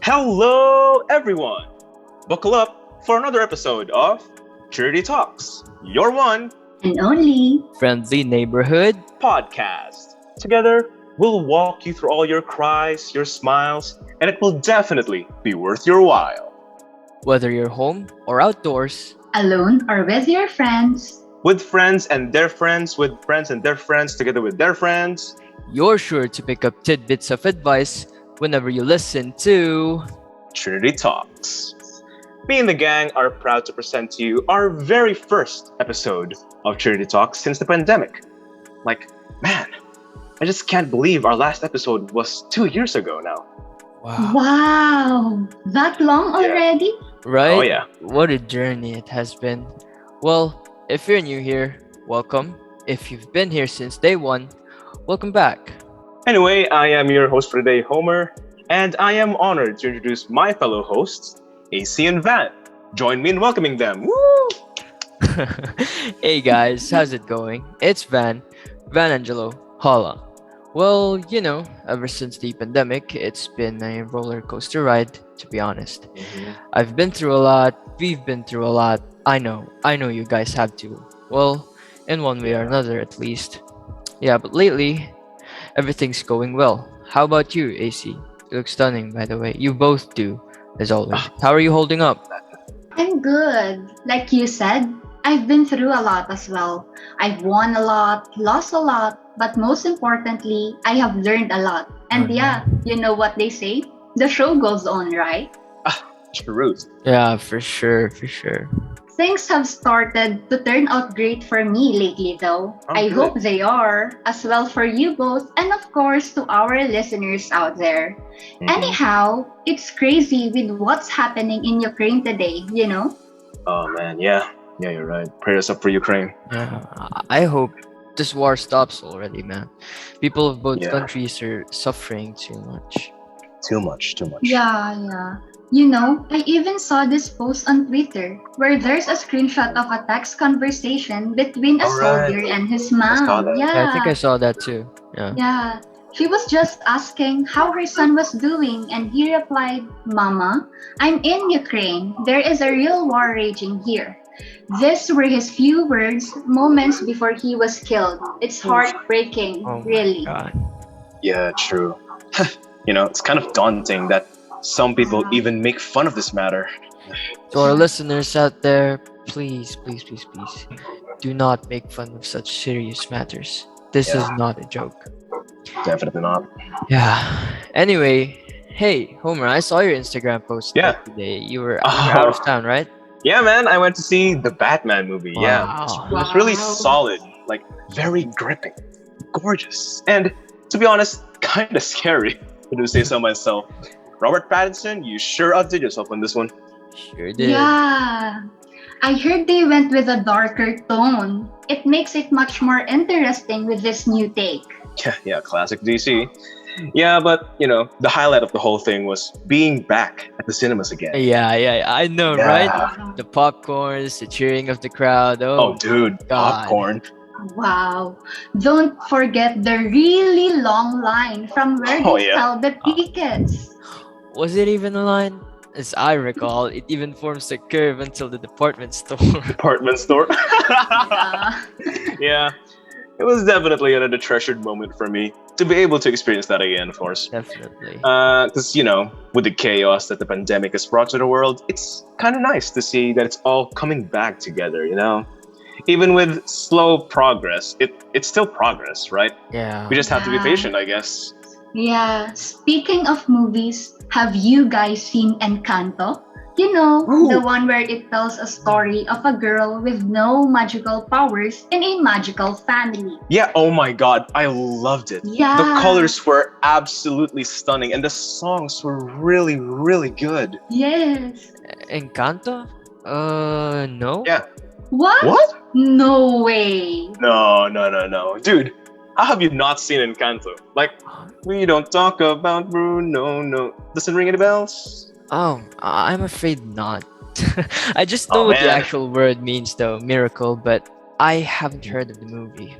Hello, everyone! Buckle up for another episode of Trinity Talks, your one And only. friendly neighborhood. podcast. Together, we'll walk you through all your cries, your smiles, and it will definitely be worth your while. Whether you're home or outdoors, Alone or with your friends. With friends and their friends, with friends and their friends, together with their friends. you're sure to pick up tidbits of advice whenever you listen to. Trinity Talks. Me and the gang are proud to present to you our very first episode of Trinity Talks since the pandemic. Like, man, I just can't believe our last episode was 2 years ago now. Wow. That long Yeah. already? Right? Oh, yeah. What a journey it has been. Well, if you're new here, welcome. If you've been here since day one, welcome back. Anyway, I am your host for today, Homer, and I am honored to introduce my fellow hosts, AC and Van. Join me in welcoming them. Woo! Hey guys, how's it going? It's Van Angelo. Holla. Well, ever since the pandemic, it's been a roller coaster ride, to be honest. I've been through a lot, we've been through a lot. I know you guys have too. Well, in one way or another at least. Yeah, but lately, everything's going well. How about you, AC? You look stunning, by the way. You both do, as always. How are you holding up? I'm good. Like you said, I've been through a lot as well. I've won a lot, lost a lot, but most importantly, I have learned a lot. And yeah, you know what they say? The show goes on, right? Truth. Yeah, for sure. Things have started to turn out great for me lately, though. Oh, I good. hope they are, as well for you both, and of course to our listeners out there. Anyhow, it's crazy with what's happening in Ukraine today, you know? Oh, man, yeah. Yeah, you're right. Prayers up for Ukraine. Yeah, I hope this war stops already, man. People of both Yeah. countries are suffering too much. Too much. Yeah. You know, I even saw this post on Twitter where there's a screenshot of a text conversation between a Alright. soldier and his saw mom. that. Yeah, I think I Yeah. saw that too. Yeah. Yeah. She was just asking how her son was doing, and he replied, Mama, I'm in Ukraine. There is a real war raging here. These were his few words moments before he was killed. It's heartbreaking, Oh my really. god. Yeah, true. It's kind of daunting that some people even make fun of this matter. To our listeners out there, please, do not make fun of such serious matters. This is Yeah. not a joke. Definitely not. Yeah. Anyway, hey, Homer, I saw your Instagram post Yeah. today. You were out of town, right? Yeah, man, I went to see the Batman movie. Yeah. Wow. It was really Wow. solid, like very gripping, gorgeous, and to be honest, kind of scary. I do say so myself. Robert Pattinson, you sure outdid yourself on this one. Sure did. Yeah. I heard they went with a darker tone. It makes it much more interesting with this new take. Yeah, classic DC. Yeah, but the highlight of the whole thing was being back at the cinemas again. Yeah, I know, Yeah. right? The popcorns, the cheering of the crowd. Oh, Oh, dude, God. popcorn. Wow. Don't forget the really long line from where Oh, they yeah. sell the tickets. was it even a line? As I recall, it even forms a curve until the department store. Department store. Yeah. Yeah, it was definitely another treasured moment for me to be able to experience that again, of course. Definitely. Because, with the chaos that the pandemic has brought to the world, it's kind of nice to see that it's all coming back together, Even with slow progress, it's still progress, right? Yeah. We just have to be Yeah. patient, I guess. Yeah. Speaking of movies, have you guys seen Encanto? You know, Ooh. the one where it tells a story of a girl with no magical powers in a magical family. Yeah, oh my god, I loved it. Yeah. The colors were absolutely stunning, and the songs were really, really good. Yes. Encanto? No. Yeah. What? What? No way. No. Dude, how have you not seen Encanto? Like, we don't talk about Bruno, no. Doesn't ring any bells? Oh, I'm afraid not. I just know Oh, what the man. actual word means, though, miracle, but I haven't heard of the movie.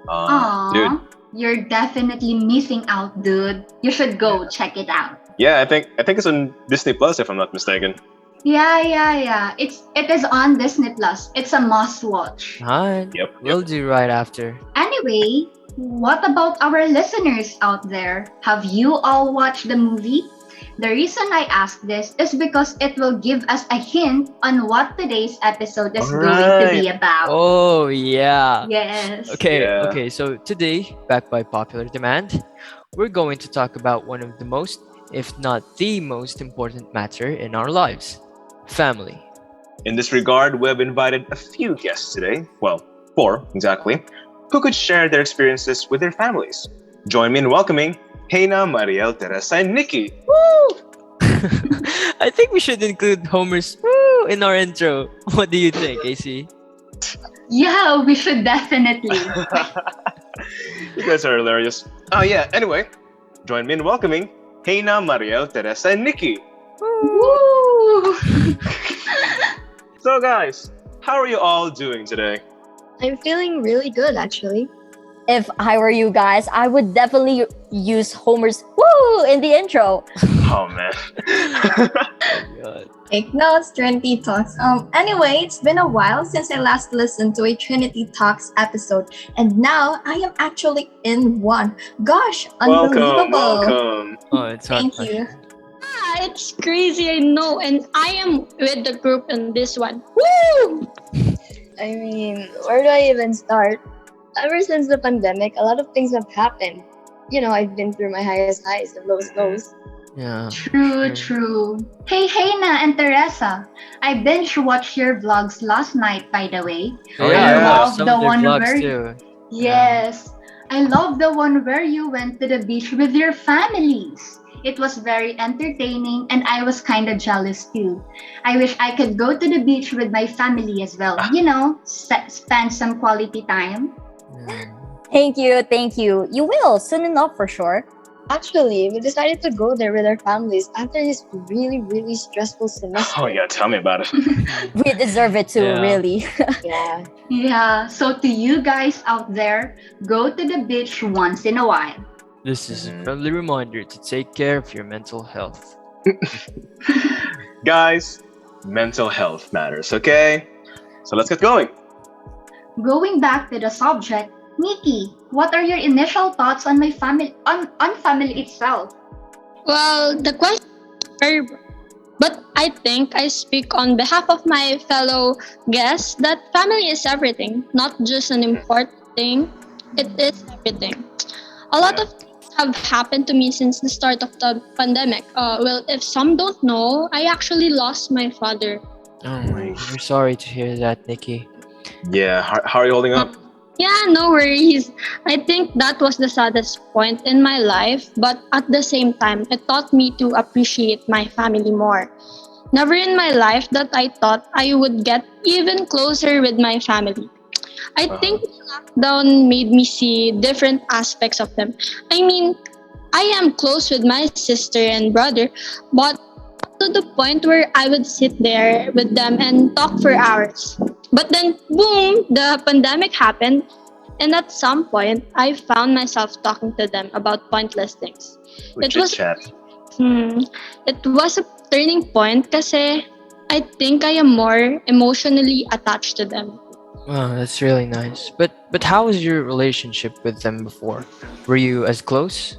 Aw, Dude, you're definitely missing out, dude. You should go check it out. Yeah, I think it's on Disney Plus if I'm not mistaken. Yeah. It is on Disney Plus. It's a must watch. Alright, Yep. we'll do right after. Anyway, what about our listeners out there? Have you all watched the movie? The reason I ask this is because it will give us a hint on what today's episode is All going to right. be about. Oh yeah. Yes. Yeah. Okay, so today, backed by popular demand, we're going to talk about one of the most, if not the most important matter in our lives. Family. In this regard, we have invited a few guests today. Well, four exactly, who could share their experiences with their families. Join me in welcoming Hena, Mariel, Teresa, and Nikki. I think we should include Homer's woo in our intro. What do you think, AC? Yeah, we should definitely. You guys are hilarious. Oh yeah. Anyway, join me in welcoming Hena, Mariel, Teresa, and Nikki. Woo! So guys, how are you all doing today? I'm feeling really good actually. If I were you guys, I would definitely use Homer's woo in the intro. Oh man. God. Take notes, Trinity Talks. Anyway, it's been a while since I last listened to a Trinity Talks episode, and now I am actually in one. Gosh, unbelievable. welcome. Oh, it's hard. Thank you. It's crazy, I know, and I am with the group in this one. Woo! I mean, where do I even start? Ever since the pandemic, a lot of things have happened. You know, I've been through my highest highs and lowest lows. Yeah. True. Hey, Hena and Teresa. I binge watched your vlogs last night, by the way. Oh, yeah, I yeah. love Some the of their one vlogs where too. Yes. I love the one where you went to the beach with your families. It was very entertaining and I was kind of jealous too. I wish I could go to the beach with my family as well. You know, spend some quality time. Yeah. Thank you. You will soon enough for sure. Actually, we decided to go there with our families after this really, really stressful semester. Oh yeah, tell me about it. We deserve it too, Yeah. really. Yeah. Yeah, so to you guys out there, go to the beach once in a while. This is a Mhm. friendly reminder to take care of your mental health. Guys, mental health matters, okay? So let's get going. Going back to the subject, Nikki, what are your initial thoughts on my family on family itself? Well, the question is very broad, but I think I speak on behalf of my fellow guests that family is everything, not just an important thing. It is everything. A lot of things have happened to me since the start of the pandemic. Well, if some don't know, I actually lost my father. Oh my, we're sorry to hear that, Nikki. Yeah, how are you holding up? Yeah, no worries. I think that was the saddest point in my life, but at the same time, it taught me to appreciate my family more. Never in my life that I thought I would get even closer with my family. I think the lockdown made me see different aspects of them. I mean, I am close with my sister and brother, but to the point where I would sit there with them and talk for hours. But then, boom, the pandemic happened, and at some point, I found myself talking to them about pointless things. We It was chat. it was a turning point kasi I think I am more emotionally attached to them. Wow, that's really nice. But how was your relationship with them before? Were you as close?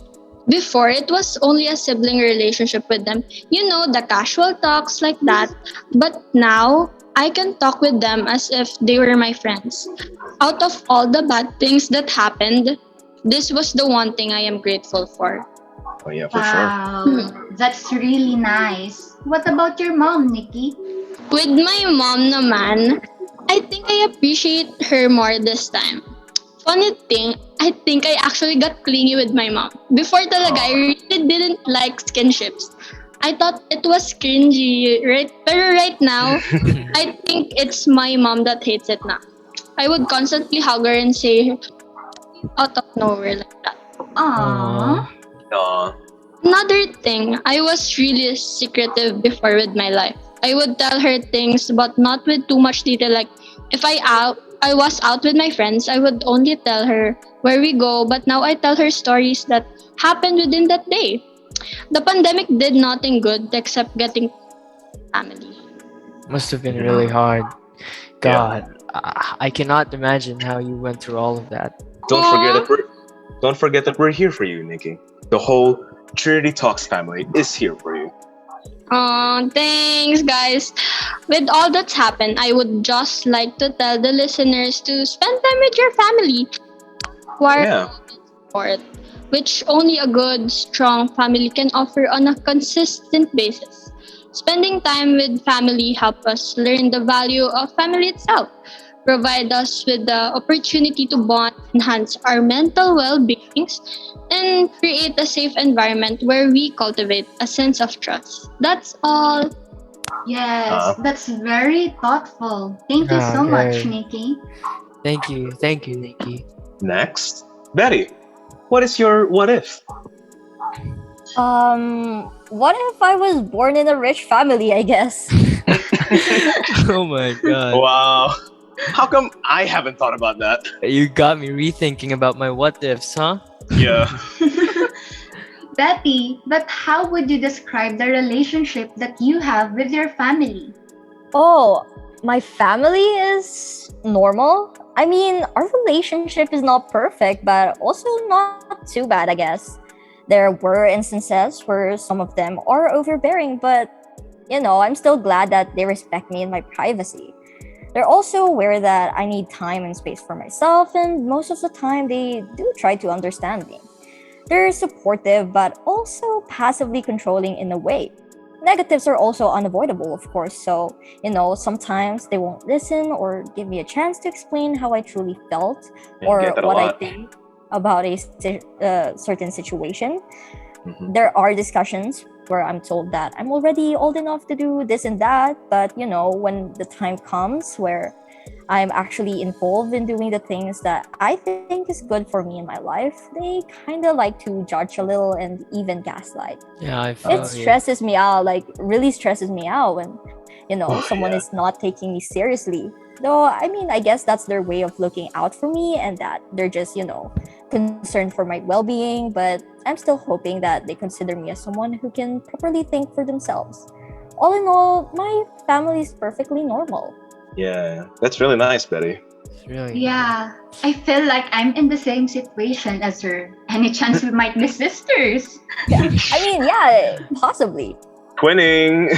Before, it was only a sibling relationship with them. You know, the casual talks like that. But now, I can talk with them as if they were my friends. Out of all the bad things that happened, this was the one thing I am grateful for. Oh yeah, for sure. Wow, that's really nice. What about your mom, Nikki? With my mom naman, I think I appreciate her more this time. Funny thing, I think I actually got clingy with my mom. Before talaga, I really didn't like skinships. I thought it was cringy, right? Pero right now, I think it's my mom that hates it now. I would constantly hug her and say out of nowhere like that. Aww. Aw. Another thing, I was really secretive before with my life. I would tell her things, but not with too much detail. Like if I was out with my friends, I would only tell her where we go. But now I tell her stories that happened within that day. The pandemic did nothing good except getting family. Must have been really hard. Yeah. God, I cannot imagine how you went through all of that. Don't forget Aw. that we're don't forget that we're here for you, Nikki. The whole Trinity Talks family is here for you. Oh, thanks, guys. With all that's happened, I would just like to tell the listeners to spend time with your family. Acquire Yeah. support, which only a good, strong family can offer on a consistent basis. Spending time with family help us learn the value of family itself, provide us with the opportunity to bond, enhance our mental well-beings, and create a safe environment where we cultivate a sense of trust. That's all. Yes, Uh, that's very thoughtful. Thank you Yeah, so much, very. Nikki. Thank you, Nikki. next, Betty. What is your what if? What if I was born in a rich family, I guess? Oh my god. Wow. How come I haven't thought about that? You got me rethinking about my what ifs, huh? Yeah. Betty, but how would you describe the relationship that you have with your family? Oh, my family is normal. I mean, our relationship is not perfect, but also not too bad, I guess. There were instances where some of them are overbearing, but I'm still glad that they respect me and my privacy. They're also aware that I need time and space for myself, and most of the time they do try to understand me. They're supportive, but also passively controlling in a way. Negatives are also unavoidable, of course, so, sometimes they won't listen or give me a chance to explain how I truly felt I or get that a what I lot. think about a certain situation. Mhm. There are discussions where I'm told that I'm already old enough to do this and that, but when the time comes where I'm actually involved in doing the things that I think is good for me in my life, they kind of like to judge a little and even gaslight. Yeah, I It feel you. stresses me out, like really stresses me out when Oh, someone yeah. is not taking me seriously. Though I mean, I guess that's their way of looking out for me and that they're just concerned for my well-being, but I'm still hoping that they consider me as someone who can properly think for themselves. All in all, my family is perfectly normal. Yeah. That's really nice, Betty. It's really nice. Yeah, I feel like I'm in the same situation as her. Any chance we might be sisters? I mean, yeah, possibly. Twinning.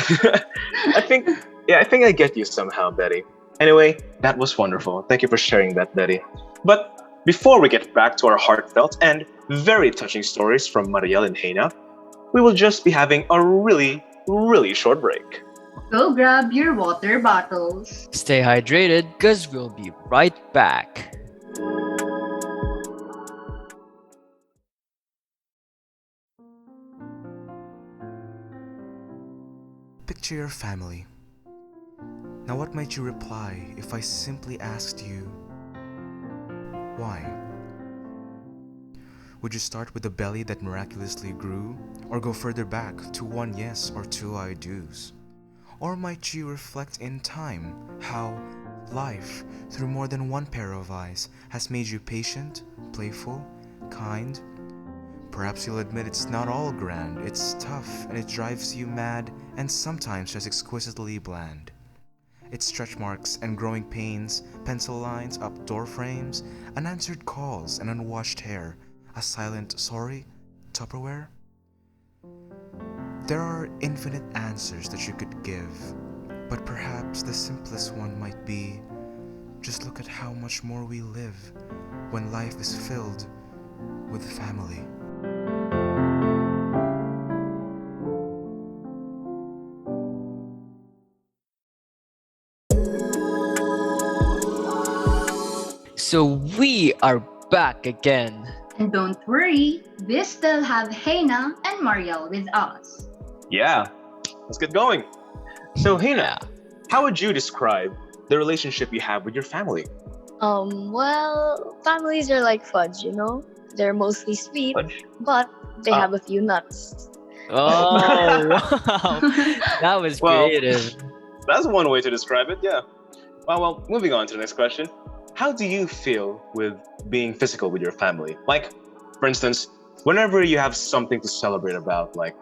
I think I think I get you somehow, Betty. Anyway, that was wonderful. Thank you for sharing that, Betty. But before we get back to our heartfelt and very touching stories from Mariel and Hena, we will just be having a really, really short break. Go grab your water bottles. Stay hydrated, because we'll be right back. Picture your family. Now, what might you reply if I simply asked you, why? Would you start with a belly that miraculously grew, or go further back to one yes or two I do's? Or might you reflect in time how life, through more than one pair of eyes, has made you patient, playful, kind? Perhaps you'll admit it's not all grand, it's tough and it drives you mad and sometimes just exquisitely bland. It's stretch marks and growing pains, pencil lines up door frames, unanswered calls and unwashed hair, a silent sorry, Tupperware? There are infinite answers that you could give, but perhaps the simplest one might be, just look at how much more we live when life is filled with family. So we are back again. And don't worry, we still have Hena and Mariel with us. Yeah, let's get going. So, Hina, how would you describe the relationship you have with your family? Well, families are like fudge, you know? They're mostly sweet, Fudge? but they Ah. have a few nuts. Oh, wow. That was Well, creative. That's one way to describe it, yeah. Well, moving on to the next question. How do you feel with being physical with your family? Like, for instance, whenever you have something to celebrate about, like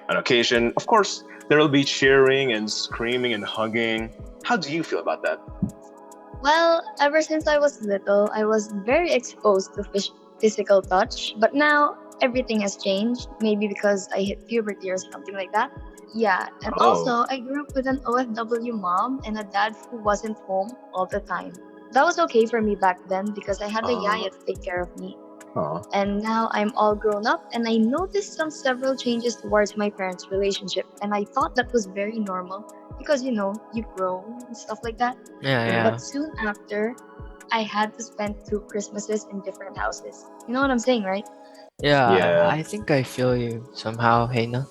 an occasion, of course there will be cheering and screaming and hugging. How do you feel about that? Well, ever since I was little, I was very exposed to physical touch, but now everything has changed. Maybe because I hit puberty or something like that. Yeah, and Oh. also I grew up with an OFW mom and a dad who wasn't home all the time. That was okay for me back then because I had a Uh, yaya to take care of me. uh, And now I'm all grown up and I noticed some several changes towards my parents' relationship. And I thought that was very normal because you grow and stuff like that. Yeah, mhm. yeah. But soon after, I had to spend 2 Christmases in different houses. You know what I'm saying, right? Yeah, Yeah. I think I feel you somehow, Heina.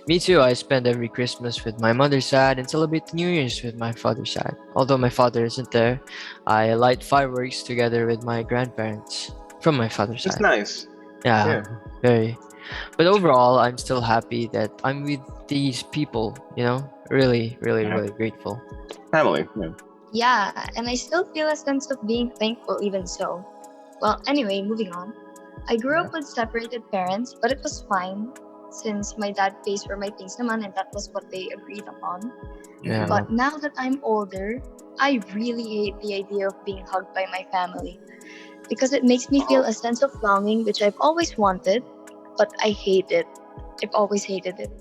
Me too, I spend every Christmas with my mother's side and celebrate New Year's with my father's side. Although my father isn't there, I light fireworks together with my grandparents from my father's That's side. nice. Yeah, Yeah. very. But overall, I'm still happy that I'm with these people, Really, really, Yeah. really grateful. Family. Yeah. Yeah, and I still feel a sense of being thankful even so. Well, anyway, moving on. I grew Yeah. up with separated parents, but it was fine since my dad pays for my things naman and that was what they agreed upon. Yeah. Mhm. But now that I'm older, I really hate the idea of being hugged by my family because it makes me feel Oh. a sense of longing which I've always wanted, but I hate it. I've always hated it.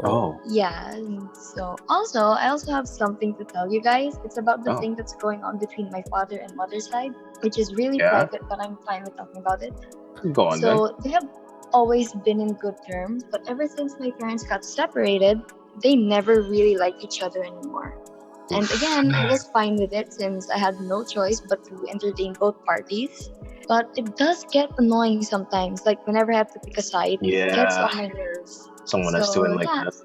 Oh. Oh. Yeah, and so I also have something to tell you guys. It's about the Oh. thing that's going on between my father and mother's side, which is really Yeah. private, but I'm fine with talking about it. Go on then. So they have always been in good terms, but ever since my parents got separated, they never really liked each other anymore. And Oof. again, I was fine with it since I had no choice but to entertain both parties. But it does get annoying sometimes, like whenever I have to pick a side, it gets Yeah. on my nerves. Someone that's So doing like yeah, that.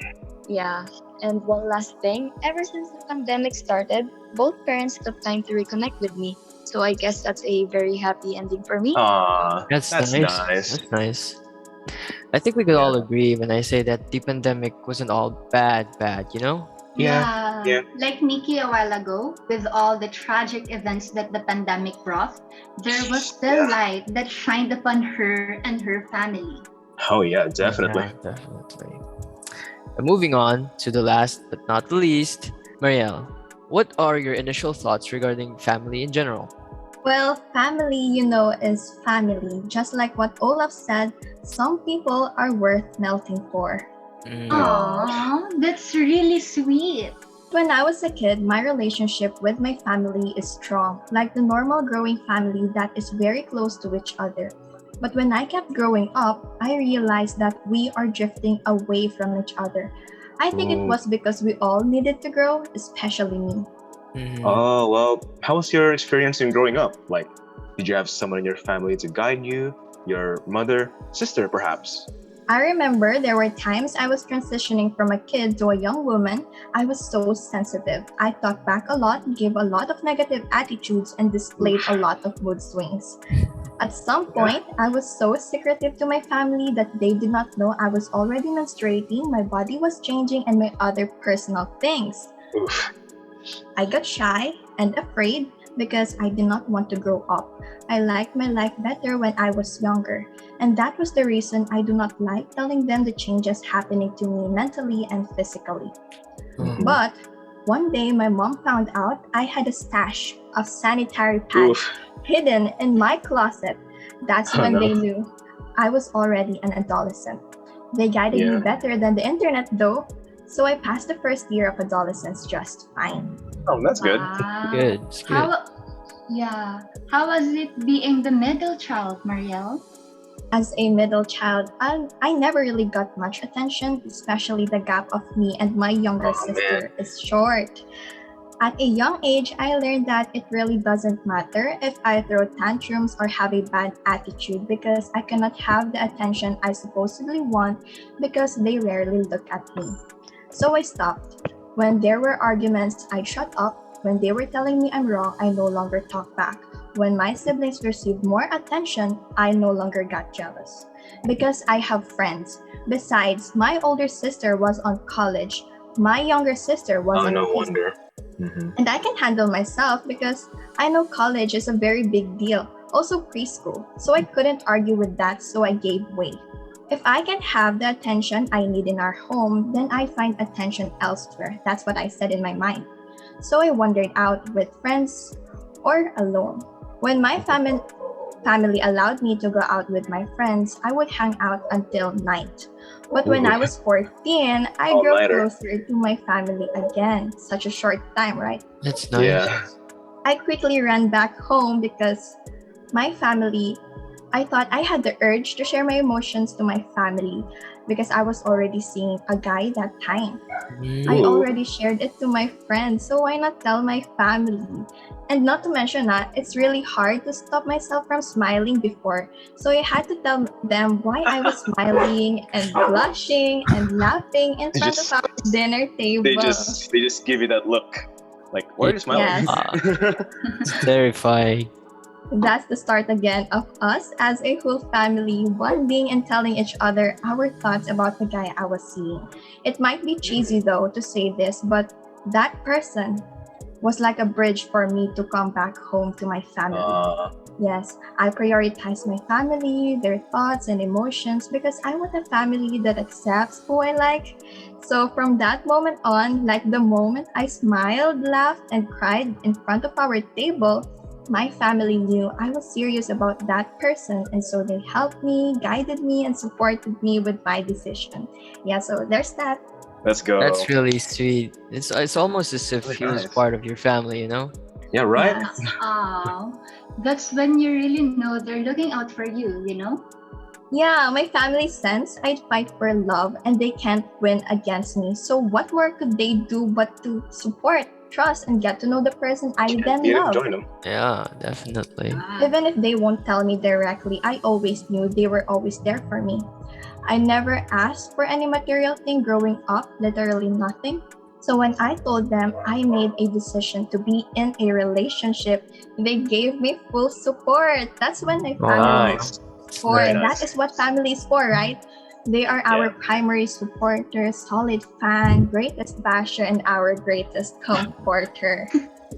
yeah. And one last thing, ever since the pandemic started, both parents took time to reconnect with me. So I guess that's a very happy ending for me. Ah, That's that's nice. nice. That's nice. I think we could all Yeah. agree when I say that the pandemic wasn't all bad. Yeah. Yeah, Yeah. like Nikki a while ago, with all the tragic events that the pandemic brought, there was still Yeah. light that shined upon her and her family. Oh yeah, Yeah, definitely. definitely. And moving on to the last but not the least, Marielle, what are your initial thoughts regarding family in general? Well, family, is family. Just like what Olaf said, some people are worth melting for. Mm, Oh. Aww, that's really sweet. When I was a kid, my relationship with my family is strong, like the normal growing family that is very close to each other. But when I kept growing up, I realized that we are drifting away from each other. I think it Ooh. was because we all needed to grow, especially me. mhm. Oh well. How was your experience in growing up? Like, did you have someone in your family to guide you? Your mother, sister, perhaps? I remember there were times I was transitioning from a kid to a young woman. I was so sensitive. I thought back a lot, gave a lot of negative attitudes, and displayed a lot of mood swings. At some Yeah. point, I was so secretive to my family that they did not know I was already menstruating, my body was changing, and my other personal things. Oof. I got shy and afraid because I did not want to grow up. I liked my life better when I was younger, and that was the reason I do not like telling them the changes happening to me mentally and physically. Mhm. But one day my mom found out I had a stash of sanitary pads Oof. hidden in my closet. That's Oh when no. they knew I was already an adolescent. They guided me Yeah. better than the internet though, so I passed the first year of adolescence just fine. Oh, that's good. Wow. Good. It's good. Yeah. How was it being the middle child, Marielle? As a middle child, I never really got much attention, especially the gap of me and my younger Oh sister man. is short. At a young age, I learned that it really doesn't matter if I throw tantrums or have a bad attitude because I cannot have the attention I supposedly want because they rarely look at me. So I stopped. When there were arguments, I'd shut up. When they were telling me I'm wrong, I no longer talk back. When my siblings received more attention, I no longer got jealous. Because I have friends. Besides, my older sister was on college. My younger sister was Oh in no high wonder. Hmm. and I can handle myself because I know college is a very big deal. also preschool. So I couldn't argue with that, so I gave way. If I can have the attention I need in our home, then I find attention elsewhere. That's what I said in my mind. So I wandered out with friends or alone. When my family allowed me to go out with my friends, I would hang out until night. But when I was 14, I grew All-nighter. closer to my family again. Such a short time, right? That's nice. Yeah. I quickly ran back home because my family, I thought I had the urge to share my emotions to my family because I was already seeing a guy that time. I Mm. already shared it to my friends, so why not tell my family? And not to mention that it's really hard to stop myself from smiling before. So I had to tell them why I was smiling and blushing and laughing in They front of just- our dinner table. They just give you that look. Like, why are you smiling? It's terrifying. That's the start again of us as a whole family bonding and telling each other our thoughts about the guy I was seeing. It might be cheesy though to say this, but that person was like a bridge for me to come back home to my family. Yes, I prioritize my family, their thoughts and emotions because I want a family that accepts who I like. So from that moment on, like the moment I smiled, laughed, and cried in front of our table, my family knew I was serious about that person, and so they helped me, guided me, and supported me with my decision. Yeah, so there's that. Let's go. That's really sweet. It's almost as if Really he was nice. part of your family, you know? Yeah, right? Yes. That's when you really know they're looking out for you, you know? Yeah, my family sense I'd fight for love and they can't win against me. So what more could they do but to support, trust, and get to know the person I then You love? join them. Yeah, definitely. Even if they won't tell me directly, I always knew they were always there for me. I never asked for any material thing growing up, literally nothing. So when I told them I made a decision to be in a relationship, they gave me full support. That's when my family Nice. It's for. Very nice. That is what family is for, right? They are our primary supporter, solid fan, greatest basher, and our greatest comforter.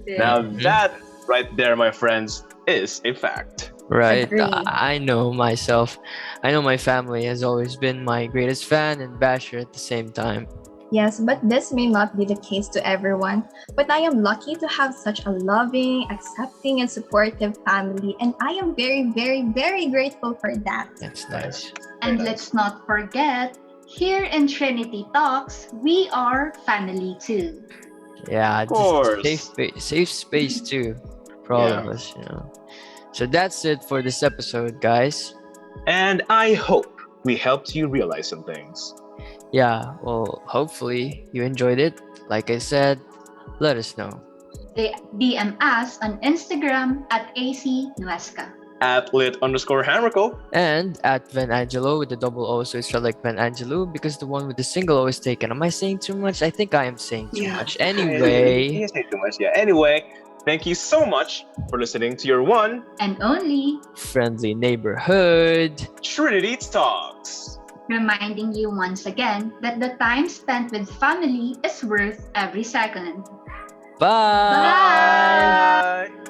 Now Mhm. that right there, my friends, is a fact. Right. Agree. I know myself. I know my family has always been my greatest fan and basher at the same time. Yes, but this may not be the case to everyone. But I am lucky to have such a loving, accepting, and supportive family, and I am very, very, very grateful for that. That's nice. And let's not forget, here in Trinity Talks, we are family too. Yeah, Of just course. safe space too for all of Yeah. us, you know. So that's it for this episode, guys. And I hope we helped you realize some things. Yeah, well, hopefully you enjoyed it. Like I said, let us know. They DM us on Instagram at AC Nuesca. At lit_Hamrico. And at Van Angelo with the double O, so it's like Van Angelo because the one with the single O is taken. Am I saying too much? I think I am saying too much. Anyway, You say too much. Yeah. Anyway, thank you so much for listening to your one And only friendly neighborhood. Trinity Talks. reminding you once again that the time spent with family is worth every second. Bye. Bye.